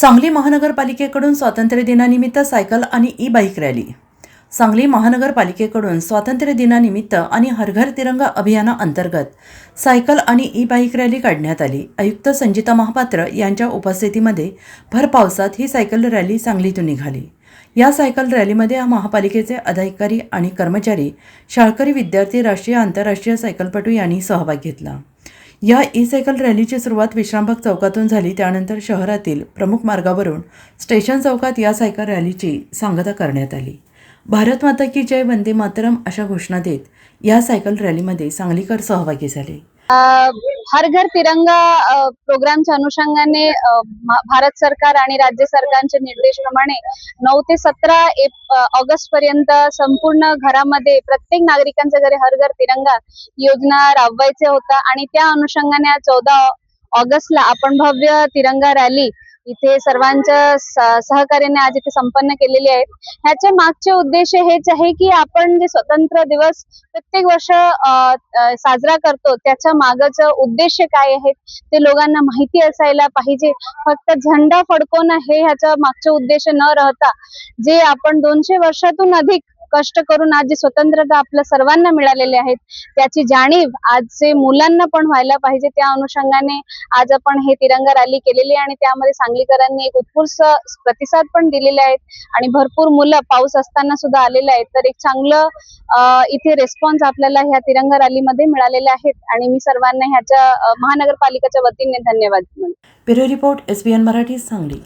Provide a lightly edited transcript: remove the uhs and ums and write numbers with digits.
सांगली महानगरपालिकेकडून स्वातंत्र्य दिनानिमित्त सायकल आणि ई बाईक रॅली. सांगली महानगरपालिकेकडून स्वातंत्र्य दिनानिमित्त आणि हर घर तिरंगा अभियानाअंतर्गत सायकल आणि ई बाईक रॅली काढण्यात आली. आयुक्त संजिता महापात्र यांच्या उपस्थितीमध्ये भर पावसात ही सायकल रॅली सांगलीतून निघाली. या सायकल रॅलीमध्ये महापालिकेचे अधिकारी आणि कर्मचारी, शाळकरी विद्यार्थी, राष्ट्रीय आंतरराष्ट्रीय सायकलपटू यांनी सहभाग घेतला. या ई सायकल रॅलीची सुरुवात विश्रामबाग चौकातून झाली. त्यानंतर शहरातील प्रमुख मार्गावरून स्टेशन चौकात या सायकल रॅलीची सांगता करण्यात आली. भारत माता की जय, वंदे मातरम अशा घोषणा देत या सायकल रॅलीमध्ये सांगलीकर सहभागी झाले. हर घर तिरंगा प्रोग्रामच्या अनुषंगाने भारत सरकार आणि राज्य सरकारच्या निर्देशाप्रमाणे 9 ते 17 ऑगस्ट पर्यंत संपूर्ण घरामध्ये प्रत्येक नागरिकांच्या घरी हर घर तिरंगा योजना राबवायचे होता आणि त्या अनुषंगाने आज 14 ऑगस्टला आपण भव्य तिरंगा रॅली इथे सर्वांच्या सहकार्याने आज इथे संपन्न केलेली आहे. ह्याचे मागचे उद्देश हेच आहे की आपण जे स्वतंत्र दिवस प्रत्येक वर्ष साजरा करतो त्याच्या मागचं उद्देश काय आहे ते लोकांना माहिती असायला पाहिजे. फक्त झेंडा फडकवणं हे ह्याचा मागचे उद्देश न राहता जे आपण 200 वर्षातून अधिक कष्ट करून आज जी स्वतंत्रता आपल्या सर्वांना मिळालेली आहे त्याची जाणीव आज मुलांना पण व्हायला पाहिजे. त्या अनुषंगाने आज आपण हे तिरंगा रॅली केलेली आणि त्यामध्ये सांगलीकरांनी एक उत्स्फूर्त प्रतिसाद पण दिलेले आहेत आणि भरपूर मुलं पाऊस असताना सुद्धा आलेले आहेत. तर एक चांगलं इथे रिस्पॉन्स आपल्याला ह्या तिरंगा रॅलीमध्ये मिळालेले आहेत आणि मी सर्वांना ह्याच्या महानगरपालिकेच्या वतीने धन्यवाद म्हणतो. Bureau report, SBN Marathi, Sangli.